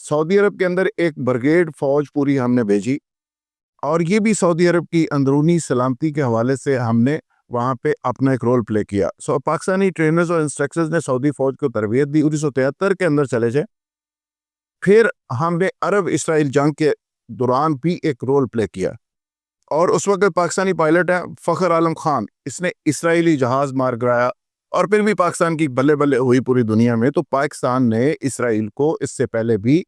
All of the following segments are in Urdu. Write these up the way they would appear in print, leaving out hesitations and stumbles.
سعودی عرب کے اندر ایک بریگیڈ فوج پوری ہم نے بھیجی، اور یہ بھی سعودی عرب کی اندرونی سلامتی کے حوالے سے ہم نے وہاں پہ اپنا ایک رول پلے کیا۔ پاکستانی ٹرینرز اور انسٹرکٹرز نے سعودی فوج کو تربیت دی 1973 کے اندر چلے جائے۔ پھر ہم نے عرب اسرائیل جنگ کے دوران بھی ایک رول پلے کیا، اور اس وقت پاکستانی پائلٹ ہے فخر عالم خان، اس نے اسرائیلی جہاز مار گرایا، اور پھر بھی پاکستان کی بلے بلے ہوئی پوری دنیا میں۔ تو پاکستان نے اسرائیل کو اس سے پہلے بھی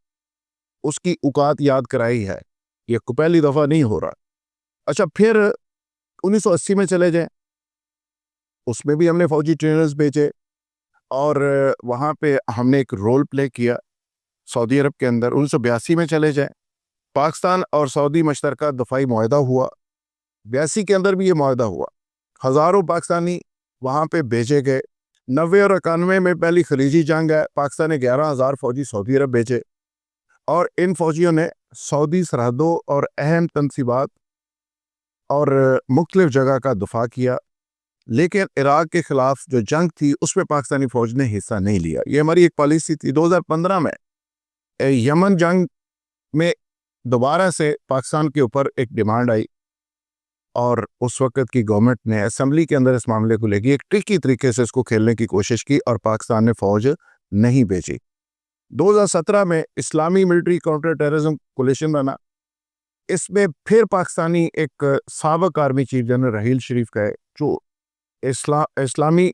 اس کی اوقات یاد کرائی ہے، یہ کو پہلی دفعہ نہیں ہو رہا۔ اچھا، پھر 1980 میں چلے جائیں، اس میں بھی ہم نے فوجی ٹرینرز بھیجے، اور وہاں پہ ہم نے ایک رول پلے کیا سعودی عرب کے اندر۔ 1982 میں چلے جائیں، پاکستان اور سعودی مشترکہ دفاعی معاہدہ ہوا، 82 کے اندر بھی یہ معاہدہ ہوا، ہزاروں پاکستانی وہاں پہ بھیجے گئے۔ 90 اور 91 میں پہلی خلیجی جنگ ہے، پاکستان نے 11,000 فوجی سعودی عرب بھیجے، اور ان فوجیوں نے سعودی سرحدوں اور اہم تنصیبات اور مختلف جگہ کا دفاع کیا۔ لیکن عراق کے خلاف جو جنگ تھی اس میں پاکستانی فوج نے حصہ نہیں لیا، یہ ہماری ایک پالیسی تھی۔ 2015 میں یمن جنگ میں دوبارہ سے پاکستان کے اوپر ایک ڈیمانڈ آئی، اور اس وقت کی گورنمنٹ نے اسمبلی کے اندر اس معاملے کو لے کے ایک ٹرکی طریقے سے اس کو کھیلنے کی کوشش کی، اور پاکستان نے فوج نہیں بھیجی۔ 2017 میں اسلامی ملٹری کاؤنٹر ٹیررزم کولیشن بنا، اس میں پھر پاکستانی ایک سابق army chief general Raheel Sharif کا جو اسلامی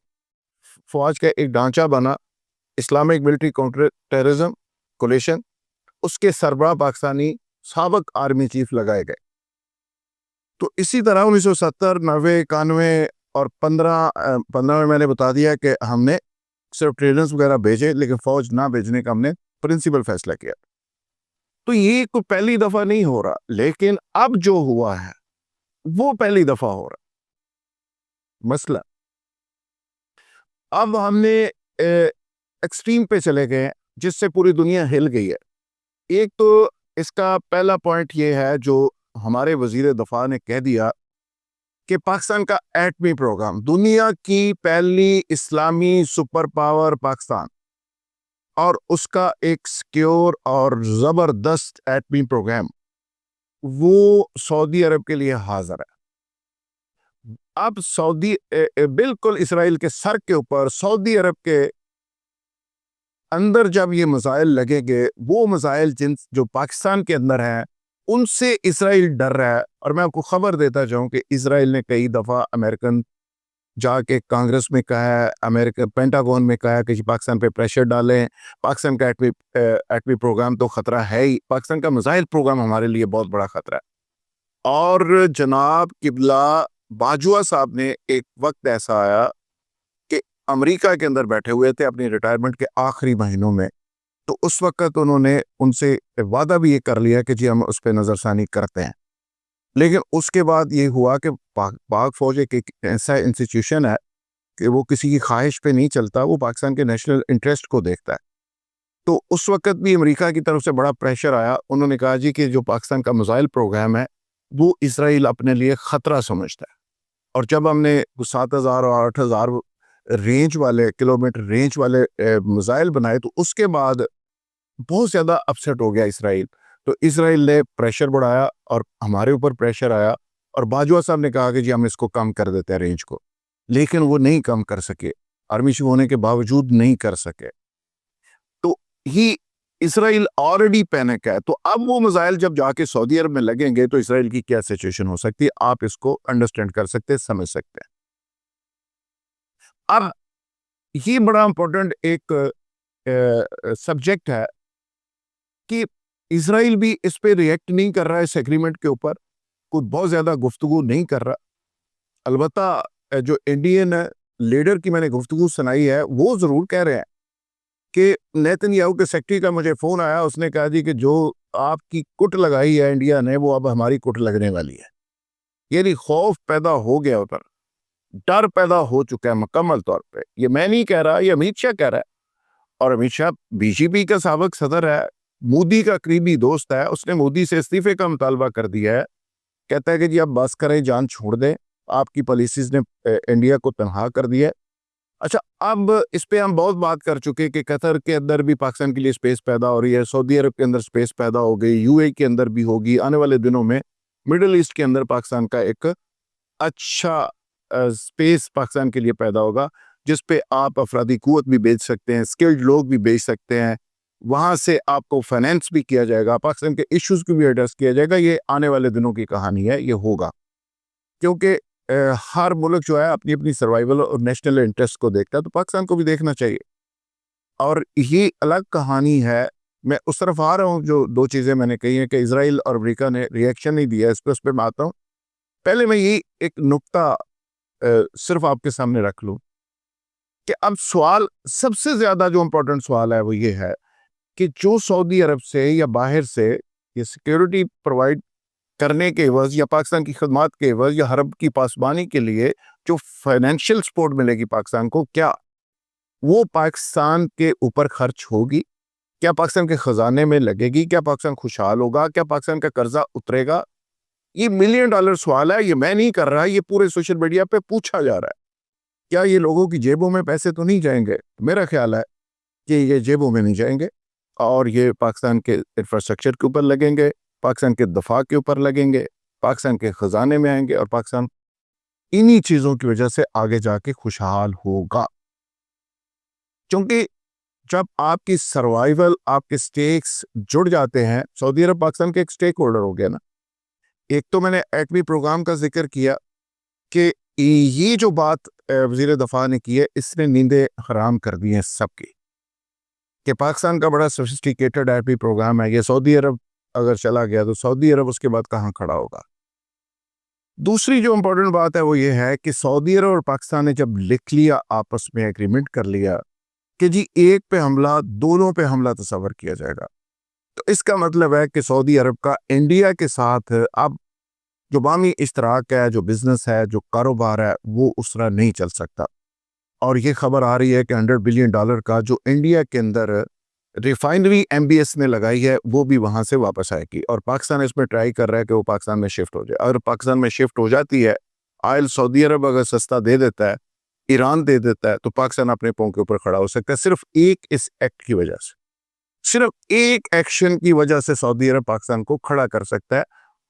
فوج کا ایک ڈھانچہ بنا، Islamic military counter terrorism coalition, اس کے سربراہ پاکستانی سابق آرمی چیف لگائے گئے۔ تو اسی طرح 1970، 90، 91 اور 15 میں میں نے بتا دیا کہ ہم نے صرف ٹرینرز وغیرہ بھیجے، لیکن فوج نہ بھیجنے کا ہم نے پرنسپل فیصلہ کیا۔ تو یہ کوئی پہلی دفعہ نہیں ہو رہا، لیکن اب جو ہوا ہے وہ پہلی دفعہ ہو رہا۔ مسئلہ اب ہم نے ایکسٹریم پہ چلے گئے جس سے پوری دنیا ہل گئی ہے۔ ایک تو اس کا پہلا پوائنٹ یہ ہے جو ہمارے وزیر دفاع نے کہہ دیا کہ پاکستان کا ایٹمی پروگرام، دنیا کی پہلی اسلامی سپر پاور پاکستان، اور اس کا ایک سیکیور اور زبردست ایٹمی پروگرام، وہ سعودی عرب کے لیے حاضر ہے۔ اب سعودی بالکل اسرائیل کے سر کے اوپر سعودی عرب کے اندر جب یہ مسائل لگیں گے، وہ مسائل جو پاکستان کے اندر ہیں ان سے اسرائیل ڈر رہا ہے۔ اور میں آپ کو خبر دیتا جاؤں کہ اسرائیل نے کئی دفعہ امریکن جا کے کانگریس میں کہا ہے، امریکن پینٹاگون میں کہا ہے کہ پاکستان پہ پریشر ڈالیں، پاکستان کا ایٹمی پروگرام تو خطرہ ہے ہی، پاکستان کا میزائل پروگرام ہمارے لیے بہت بڑا خطرہ ہے۔ اور جناب قبلہ باجوہ صاحب نے ایک وقت ایسا آیا کہ امریکہ کے اندر بیٹھے ہوئے تھے اپنی ریٹائرمنٹ کے آخری مہینوں میں، تو اس وقت انہوں نے ان سے وعدہ بھی یہ کر لیا کہ جی ہم اس پہ نظر ثانی کرتے ہیں۔ لیکن اس کے بعد یہ ہوا کہ پاک فوج ایک ایسا انسٹیٹیوشن ہے کہ وہ کسی کی خواہش پہ نہیں چلتا، وہ پاکستان کے نیشنل انٹرسٹ کو دیکھتا ہے۔ تو اس وقت بھی امریکہ کی طرف سے بڑا پریشر آیا، انہوں نے کہا جی کہ جو پاکستان کا میزائل پروگرام ہے وہ اسرائیل اپنے لیے خطرہ سمجھتا ہے۔ اور جب ہم نے 7,000 اور 8,000 رینج والے کلومیٹر رینج والے میزائل بنائے تو اس کے بعد بہت زیادہ اپسیٹ ہو گیا اسرائیل۔ تو اسرائیل نے پریشر بڑھایا اور ہمارے اوپر پریشر آیا، اور باجوہ صاحب نے کہا کہ جی ہم اس کو کم کر دیتے ہیں رینج کو، لیکن وہ نہیں کم کر سکے، آرمی چیف ہونے کے باوجود نہیں کر سکے۔ تو یہ اسرائیل آلریڈی پینک ہے۔ تو اب وہ میزائل جب جا کے سعودی عرب میں لگیں گے تو اسرائیل کی کیا سچویشن ہو سکتی ہے، آپ اس کو انڈرسٹینڈ کر سکتے، سمجھ سکتے ہیں۔ اب یہ بڑا امپورٹنٹ ایک سبجیکٹ ہے کہ اسرائیل بھی اس پہ ریئیکٹ نہیں کر رہا ہے، اس ایگریمنٹ کے اوپر کوئی بہت زیادہ گفتگو نہیں کر رہا۔ البتہ جو انڈین لیڈر کی میں نے گفتگو سنائی ہے وہ ضرور کہہ رہے ہیں کہ نیتن یاہو کے سیکرٹری کا مجھے فون آیا، اس نے کہا جی کہ جو آپ کی کٹ لگائی ہے انڈیا نے وہ اب ہماری کٹ لگنے والی ہے۔ یعنی خوف پیدا ہو گیا ادھر، ڈر پیدا ہو چکا ہے مکمل طور پہ۔ یہ میں نہیں کہہ رہا، یہ امت شاہ کہہ رہا ہے، اور امت شاہ بی جے پی کا سابق صدر ہے، مودی کا قریبی دوست ہے، اس نے مودی سے استعفے کا مطالبہ کر دیا ہے، کہتا ہے کہ جی اب بس کریں، جان چھوڑ دیں، آپ کی پالیسیز نے انڈیا کو تنہا کر دیا ہے۔ اچھا، اب اس پہ ہم بہت بات کر چکے کہ قطر کے اندر بھی پاکستان کے لیے اسپیس پیدا ہو رہی ہے، سعودی عرب کے اندر اسپیس پیدا ہو گئی، یو اے کے اندر بھی ہوگی، آنے والے دنوں میں مڈل ایسٹ کے اندر پاکستان کا ایک اچھا اسپیس پاکستان کے لیے پیدا ہوگا، جس پہ آپ افرادی قوت بھی بیچ سکتے ہیں، اسکلڈ لوگ بھی بیچ سکتے ہیں، وہاں سے آپ کو فائنینس بھی کیا جائے گا، پاکستان کے ایشوز کو بھی ایڈریس کیا جائے گا۔ یہ آنے والے دنوں کی کہانی ہے، یہ ہوگا، کیونکہ ہر ملک جو ہے اپنی اپنی سروائیول اور نیشنل انٹرسٹ کو دیکھتا ہے، تو پاکستان کو بھی دیکھنا چاہیے۔ اور یہ الگ کہانی ہے، میں اس طرف آ رہا ہوں جو دو چیزیں میں نے کہی ہیں کہ اسرائیل اور امریکہ نے ریئیکشن نہیں دیا، اس پہ میں آتا ہوں۔ پہلے میں یہ ایک نقطہ صرف آپ کے سامنے رکھ لوں کہ اب سوال سب سے زیادہ جو امپورٹنٹ سوال ہے وہ یہ ہے کہ جو سعودی عرب سے یا باہر سے یہ سیکیورٹی پرووائڈ کرنے کے عوض یا پاکستان کی خدمات کے عوض یا حرب کی پاسبانی کے لیے جو فائنینشیل سپورٹ ملے گی پاکستان کو، کیا وہ پاکستان کے اوپر خرچ ہوگی؟ کیا پاکستان کے خزانے میں لگے گی؟ کیا پاکستان خوشحال ہوگا؟ کیا پاکستان کا قرضہ اترے گا؟ یہ ملین ڈالر سوال ہے، یہ میں نہیں کر رہا، یہ پورے سوشل میڈیا پہ پوچھا جا رہا ہے۔ کیا یہ لوگوں کی جیبوں میں پیسے تو نہیں جائیں گے؟ میرا خیال ہے کہ یہ جیبوں میں نہیں جائیں گے، اور یہ پاکستان کے انفراسٹرکچر کے اوپر لگیں گے، پاکستان کے دفاع کے اوپر لگیں گے، پاکستان کے خزانے میں آئیں گے، اور پاکستان انہی چیزوں کی وجہ سے آگے جا کے خوشحال ہوگا۔ کیونکہ جب آپ کی سروائیول، آپ کے سٹیکس جڑ جاتے ہیں، سعودی عرب پاکستان کے ایک سٹیک ہولڈر ہو گیا نا۔ ایک تو میں نے ایٹمی پروگرام کا ذکر کیا کہ یہ جو بات وزیر دفاع نے کی ہے، اس نے نیندیں حرام کر دی ہیں سب کی، کہ پاکستان کا بڑا سوفسٹیکیٹڈ ایٹمی پروگرام ہے، یہ سعودی عرب اگر چلا گیا تو سعودی عرب اس کے بعد کہاں کھڑا ہوگا۔ دوسری جو امپورٹنٹ بات ہے وہ یہ ہے کہ سعودی عرب اور پاکستان نے جب لکھ لیا، آپس میں ایگریمنٹ کر لیا کہ جی ایک پہ حملہ، دونوں پہ حملہ تصور کیا جائے گا، تو اس کا مطلب ہے کہ سعودی عرب کا انڈیا کے ساتھ اب جو باہمی اشتراک ہے، جو بزنس ہے، جو کاروبار ہے، وہ اس طرح نہیں چل سکتا۔ اور یہ خبر آ رہی ہے کہ $100 بلین کا جو انڈیا کے اندر ریفائنری ایم بی ایس نے لگائی ہے، وہ بھی وہاں سے واپس آئے گی، اور پاکستان اس میں ٹرائی کر رہا ہے کہ وہ پاکستان میں شفٹ ہو جائے۔ اگر پاکستان میں شفٹ ہو جاتی ہے، آئل سعودی عرب اگر سستا دے دیتا ہے، ایران دے دیتا ہے، تو پاکستان اپنے پاؤں کے اوپر کھڑا ہو سکتا ہے، صرف ایک اس ایکٹ کی وجہ سے، صرف ایک ایکشن کی وجہ سے سعودی عرب پاکستان کو کھڑا کر سکتا ہے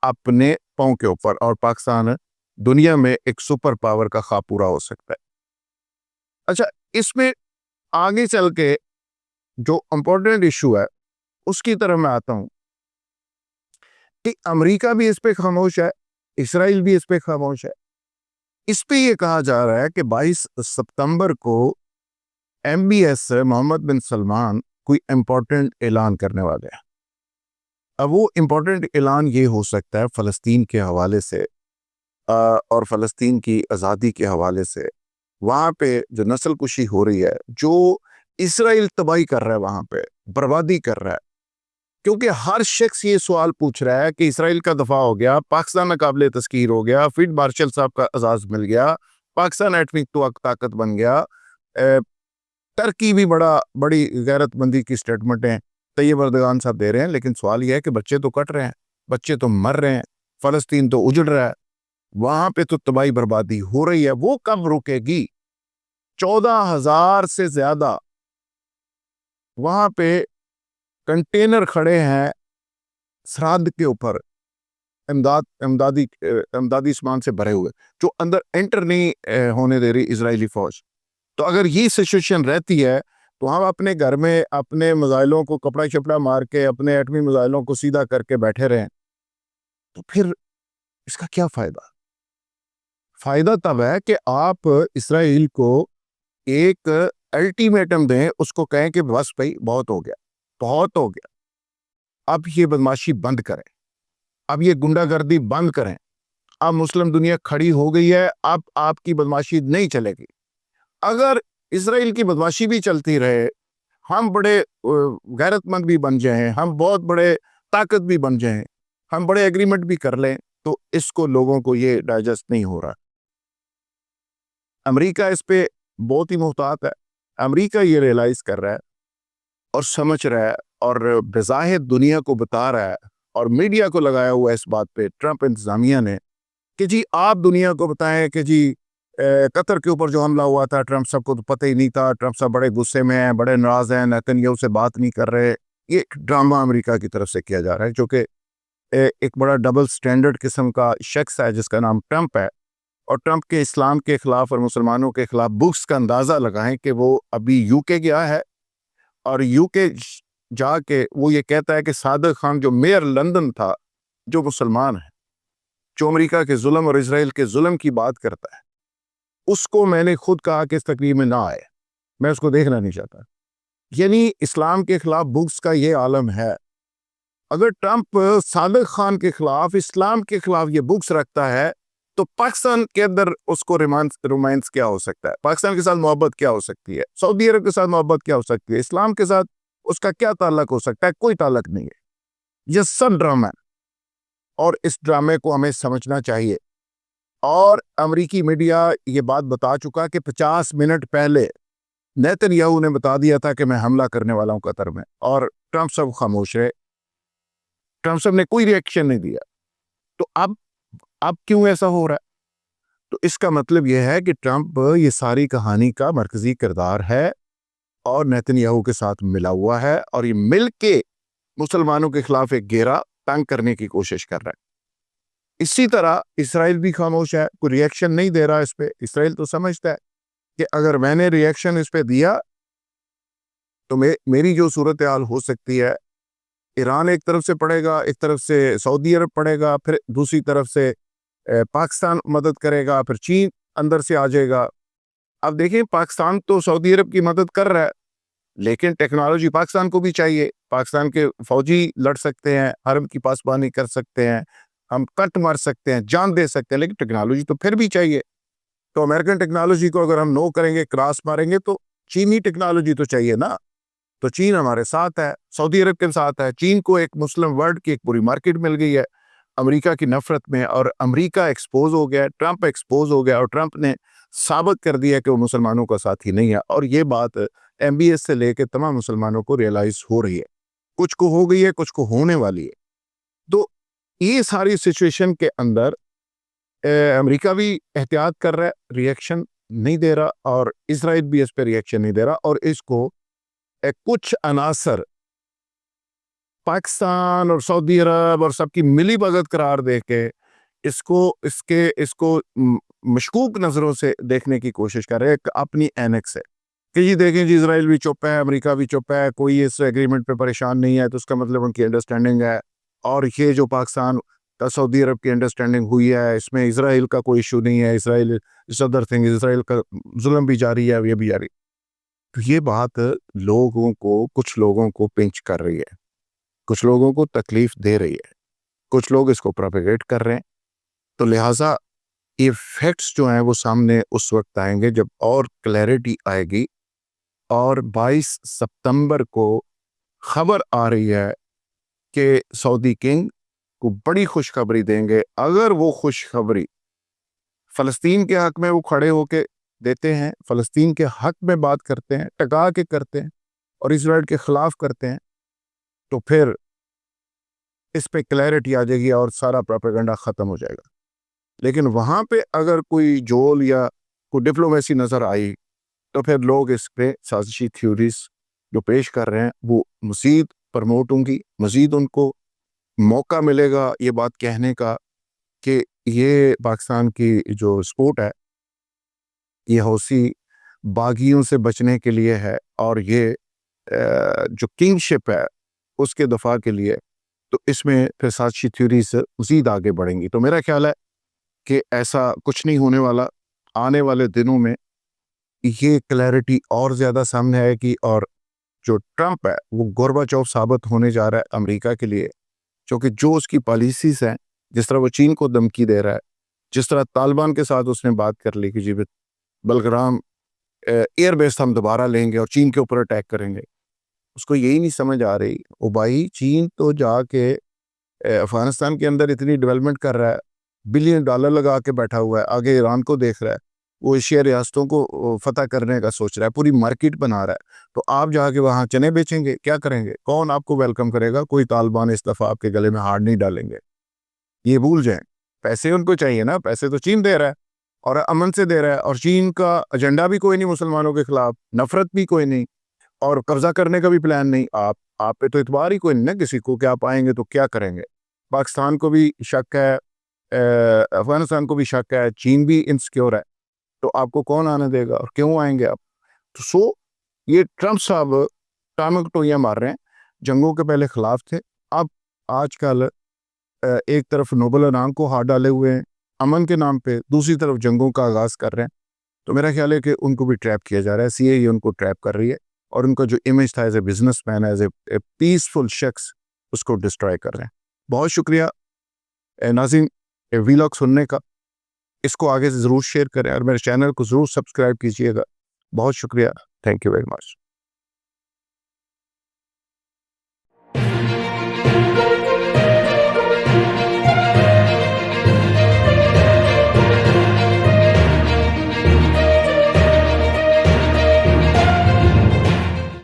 اپنے پاؤں کے اوپر، اور پاکستان دنیا میں ایک سپر پاور کا خواب پورا ہو سکتا ہے۔ اچھا، اس میں آگے چل کے جو امپورٹنٹ ایشو ہے اس کی طرف میں آتا ہوں کہ امریکہ بھی اس پہ خاموش ہے، اسرائیل بھی اس پہ خاموش ہے۔ اس پہ یہ کہا جا رہا ہے کہ 22 ستمبر کو ایم بی ایس محمد بن سلمان کوئی امپورٹنٹ اعلان کرنے والے ہیں۔ اب وہ امپورٹنٹ اعلان یہ ہو سکتا ہے فلسطین کے حوالے سے، اور فلسطین کی آزادی کے حوالے سے، وہاں پہ جو نسل کشی ہو رہی ہے، جو اسرائیل تباہی کر رہا ہے، وہاں پہ بربادی کر رہا ہے، کیونکہ ہر شخص یہ سوال پوچھ رہا ہے کہ اسرائیل کا دفاع ہو گیا، پاکستان ناقابل تذکیر ہو گیا، فیلڈ مارشل صاحب کا اعزاز مل گیا، پاکستان ایٹمی طاقت بن گیا، ترکی بھی بڑی غیرت مندی کی سٹیٹمنٹیں طیب اردگان صاحب دے رہے ہیں، لیکن سوال یہ ہے کہ بچے تو کٹ رہے ہیں، بچے تو مر رہے ہیں، فلسطین تو اجڑ رہا ہے، وہاں پہ تو تباہی بربادی ہو رہی ہے، وہ کب رکے گی؟ 14,000 سے زیادہ وہاں پہ کنٹینر کھڑے ہیں سرحد کے اوپر، امدادی سامان سے بھرے ہوئے، جو اندر انٹر نہیں ہونے دے رہی اسرائیلی فوج۔ تو اگر یہ سچویشن رہتی ہے تو ہم اپنے گھر میں اپنے میزائلوں کو کپڑا شپڑا مار کے، اپنے ایٹمی میزائلوں کو سیدھا کر کے بیٹھے رہیں، تو پھر اس کا کیا فائدہ؟ فائدہ تب ہے کہ آپ اسرائیل کو ایک الٹیمیٹم دیں، اس کو کہیں کہ بس بھائی بہت ہو گیا، بہت ہو گیا، اب یہ بدماشی بند کریں، اب یہ گنڈا گردی بند کریں، اب مسلم دنیا کھڑی ہو گئی ہے، اب آپ کی بدماشی نہیں چلے گی۔ اگر اسرائیل کی بدماشی بھی چلتی رہے، ہم بڑے غیرت مند بھی بن جائیں، ہم بہت بڑے طاقت بھی بن جائیں، ہم بڑے ایگریمنٹ بھی کر لیں، تو اس کو لوگوں کو یہ ڈائجسٹ نہیں ہو رہا۔ امریکہ اس پہ بہت ہی محتاط ہے، امریکہ یہ ریئلائز کر رہا ہے اور سمجھ رہا ہے، اور بظاہر دنیا کو بتا رہا ہے، اور میڈیا کو لگایا ہوا اس بات پہ ٹرمپ انتظامیہ نے، کہ جی آپ دنیا کو بتائیں کہ جی قطر کے اوپر جو حملہ ہوا تھا، ٹرمپ صاحب کو تو پتہ ہی نہیں تھا، ٹرمپ صاحب بڑے غصے میں ہیں، بڑے ناراض ہیں، نیتنیاہو سے بات نہیں کر رہے. یہ ایک ڈرامہ امریکہ کی طرف سے کیا جا رہا ہے، جو کہ ایک بڑا ڈبل سٹینڈرڈ قسم کا شخص ہے جس کا نام ٹرمپ ہے. اور ٹرمپ کے اسلام کے خلاف اور مسلمانوں کے خلاف بکس کا اندازہ لگائیں کہ وہ ابھی یو کے گیا ہے، اور یو کے جا کے وہ یہ کہتا ہے کہ صادق خان جو میئر لندن تھا، جو مسلمان ہے، جو امریکہ کے ظلم اور اسرائیل کے ظلم کی بات کرتا ہے، اس کو میں نے خود کہا کہ اس تقریب میں نہ آئے، میں اس کو دیکھنا نہیں چاہتا. یعنی اسلام کے خلاف بکس کا یہ عالم ہے. اگر ٹرمپ صادق خان کے خلاف، اسلام کے خلاف یہ بکس رکھتا ہے تو پاکستان کے اندر اس کو رومانس کیا ہو سکتا ہے؟ پاکستان کے ساتھ محبت کیا ہو سکتی ہے؟ سعودی عرب کے ساتھ محبت کیا ہو سکتی ہے؟ اسلام کے ساتھ اس کا کیا تعلق ہو سکتا ہے؟ کوئی تعلق نہیں ہے. یہ سب ڈرامہ ہے، اور اس ڈرامے کو ہمیں سمجھنا چاہیے. اور امریکی میڈیا یہ بات بتا چکا کہ 50 منٹ پہلے نیتنیاہو نے بتا دیا تھا کہ میں حملہ کرنے والا ہوں قطر میں، اور ٹرمپ صاحب خاموش رہے. ٹرمپ صاحب نے کوئی ریئیکشن نہیں دیا. تو اب کیوں ایسا ہو رہا ہے؟ تو اس کا مطلب یہ ہے کہ ٹرمپ یہ ساری کہانی کا مرکزی کردار ہے، اور نیتنیاہو کے ساتھ ملا ہوا ہے، اور یہ مل کے مسلمانوں کے خلاف ایک گھیرا تنگ کرنے کی کوشش کر رہا ہے. اسی طرح اسرائیل بھی خاموش ہے، کوئی ریئیکشن نہیں دے رہا اس پہ. اسرائیل تو سمجھتا ہے کہ اگر میں نے ریئیکشن اس پہ دیا تو میری جو صورتحال ہو سکتی ہے، ایران ایک طرف سے پڑے گا، ایک طرف سے سعودی عرب پڑے گا، پھر دوسری طرف سے پاکستان مدد کرے گا، پھر چین اندر سے آ جائے گا. اب دیکھیں، پاکستان تو سعودی عرب کی مدد کر رہا ہے، لیکن ٹیکنالوجی پاکستان کو بھی چاہیے. پاکستان کے فوجی لڑ سکتے ہیں، حرم کی پاسبانی کر سکتے ہیں، ہم کٹ مار سکتے ہیں، جان دے سکتے ہیں، لیکن ٹیکنالوجی تو پھر بھی چاہیے. تو امریکن ٹیکنالوجی کو اگر ہم نو کریں گے، کراس ماریں گے، تو چینی ٹیکنالوجی تو چاہیے نا. تو چین ہمارے ساتھ ہے، سعودی عرب کے ساتھ ہے. چین کو ایک مسلم ورلڈ کی ایک پوری مارکیٹ مل گئی ہے امریکہ کی نفرت میں، اور امریکہ ایکسپوز ہو گیا، ٹرمپ ایکسپوز ہو گیا، اور ٹرمپ نے ثابت کر دیا کہ وہ مسلمانوں کا ساتھی نہیں ہے. اور یہ بات MBS سے لے کے تمام مسلمانوں کو ریئلائز ہو رہی ہے. کچھ کو ہو گئی ہے، کچھ کو ہونے والی ہے. تو یہ ساری سچویشن کے اندر امریکہ بھی احتیاط کر رہا ہے، ریئیکشن نہیں دے رہا، اور اسرائیل بھی اس پہ ریئیکشن نہیں دے رہا. اور اس کو کچھ عناصر پاکستان اور سعودی عرب اور سب کی ملی بھگت قرار دے کے اس کو مشکوک نظروں سے دیکھنے کی کوشش کر رہے ہیں اپنی اینک سے، کہ یہ دیکھیں جی، اسرائیل بھی چپ ہے، امریکہ بھی چپ ہے، کوئی اس ایگریمنٹ پہ پریشان نہیں ہے، تو اس کا مطلب ان کی انڈرسٹینڈنگ ہے. اور یہ جو پاکستان کا سعودی عرب کی انڈرسٹینڈنگ ہوئی ہے، اس میں اسرائیل کا کوئی ایشو نہیں ہے، اسرائیل صدر تھنگ، اسرائیل کا ظلم بھی جاری ہے، یہ بھی جاری. تو یہ بات کچھ لوگوں کو پنچ کر رہی ہے، کچھ لوگوں کو تکلیف دے رہی ہے، کچھ لوگ اس کو پروپیگیٹ کر رہے ہیں. تو لہٰذا یہ فیکٹس جو ہیں وہ سامنے اس وقت آئیں گے جب اور کلیئرٹی آئے گی. اور 22 ستمبر کو خبر آ رہی ہے کہ سعودی کنگ کو بڑی خوشخبری دیں گے. اگر وہ خوشخبری فلسطین کے حق میں وہ کھڑے ہو کے دیتے ہیں، فلسطین کے حق میں بات کرتے ہیں، ٹکا کے کرتے ہیں، اور اسرائیل کے خلاف کرتے ہیں، تو پھر اس پہ کلیئرٹی آ جائے گی اور سارا پروپیگنڈا ختم ہو جائے گا. لیکن وہاں پہ اگر کوئی جول یا کوئی ڈپلومیسی نظر آئی تو پھر لوگ اس پہ سازشی تھیوریز جو پیش کر رہے ہیں وہ مزید پرموٹ ہوں گی، مزید ان کو موقع ملے گا یہ بات کہنے کا کہ یہ پاکستان کی جو سپورٹ ہے یہ حوثی باغیوں سے بچنے کے لیے ہے، اور یہ جو کنگ شپ ہے اس کے دفاع کے لیے. تو اس میں پھر سازشی تھیوریز مزید آگے بڑھیں گی. تو میرا خیال ہے کہ ایسا کچھ نہیں ہونے والا. آنے والے دنوں میں یہ کلیئرٹی اور زیادہ سامنے آئے گی، اور جو ٹرمپ ہے وہ گورباچوف ثابت ہونے جا رہا ہے امریکہ کے لیے، کیونکہ جو اس کی پالیسیز ہیں، جس طرح وہ چین کو دھمکی دے رہا ہے، جس طرح طالبان کے ساتھ اس نے بات کر لی کہ جی بلگرام ایئر بیس ہم دوبارہ لیں گے اور چین کے اوپر اٹیک کریں گے. اس کو یہی نہیں سمجھ آ رہی او بھائی، چین تو جا کے افغانستان کے اندر اتنی ڈیولپمنٹ کر رہا ہے، $بلین لگا کے بیٹھا ہوا ہے، آگے ایران کو دیکھ رہا ہے، وہ ایشیا ریاستوں کو فتح کرنے کا سوچ رہا ہے، پوری مارکیٹ بنا رہا ہے. تو آپ جا کے وہاں چنے بیچیں گے، کیا کریں گے؟ کون آپ کو ویلکم کرے گا؟ کوئی طالبان اس دفعہ آپ کے گلے میں ہار نہیں ڈالیں گے. یہ بھول جائیں، پیسے ان کو چاہیے نا، پیسے تو چین دے رہا ہے. اور امن سے دے رہا ہے, اور چین کا ایجنڈا بھی کوئی نہیں مسلمانوں کے خلاف, نفرت بھی کوئی نہیں, اور قبضہ کرنے کا بھی پلان نہیں. آپ پہ تو اعتبار ہی کوئی نہیں نا کسی کو کہ آپ آئیں گے تو کیا کریں گے. پاکستان کو بھی شک ہے, افغانستان کو بھی شک ہے, چین بھی انسیکیور ہے, تو آپ کو کون آنے دے گا اور کیوں آئیں گے آپ؟ تو سو یہ ٹرمپ صاحب ٹانوں کی ٹوئیاں مار رہے ہیں, جنگوں کے پہلے خلاف تھے, اب آج کل ایک طرف نوبل انعام کو ہاتھ ڈالے ہوئے ہیں امن کے نام پہ, دوسری طرف جنگوں کا آغاز کر رہے ہیں. تو میرا خیال ہے کہ ان کو بھی ٹریپ کیا جا رہا ہے, سی اے ان کو ٹریپ کر رہی ہے, اور ان کا جو امیج تھا as a business man, as a peaceful شخص, اس کو ڈسٹرائے کر رہے ہیں. بہت شکریہ ناظرین ویلاگ سننے کا, اس کو آگے سے ضرور شیئر کریں اور میرے چینل کو ضرور سبسکرائب کیجیے گا. بہت شکریہ, تھینک یو ویری مچ.